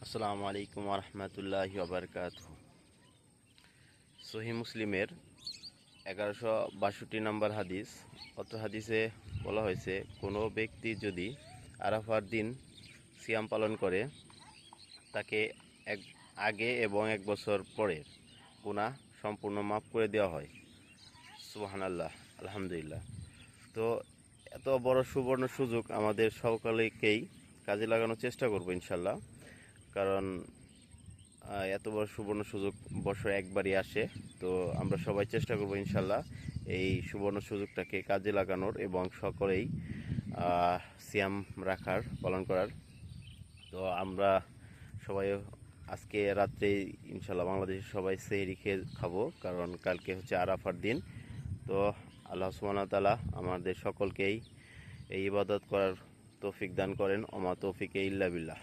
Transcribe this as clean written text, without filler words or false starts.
আসসালামু আলাইকুম রহমতুল্লাহি ওয়াবারকাতুহু। সহিহ মুসলিমের 1162 নম্বর হাদিস। অত্র হাদিসে বলা হয়েছে, কোনো ব্যক্তি যদি আরাফার দিন সিয়াম পালন করে, তাকে এক আগে এবং 1 বছর পরের গুনাহ সম্পূর্ণ মাফ করে দেওয়া হয়। সুবহানাল্লাহ, আলহামদুলিল্লাহ। তো এত বড় সুবর্ণ সুযোগ আমাদের সকলকেই কাজে লাগানোর চেষ্টা করবো ইনশাল্লাহ। কারণ এত বড় সুবর্ণ সুযোগ বছরে একবারই আসে। তো আমরা সবাই চেষ্টা করবো ইনশাল্লাহ এই সুবর্ণ সুযোগটাকে কাজে লাগানোর এবং সকলেই সিয়াম রাখার, পালন করার। তো আমরা সবাই আজকে রাত্রে ইনশাল্লাহ বাংলাদেশের সবাই সেহরি খেয়ে খাবো, কারণ কালকে হচ্ছে আরাফার দিন। তো আল্লাহ সুবহানাহু ওয়া তাআলা আমাদের সকলকেই এই ইবাদত করার তৌফিক দান করেন। ওমা তৌফিকে ইল্লা বিল্লাহ।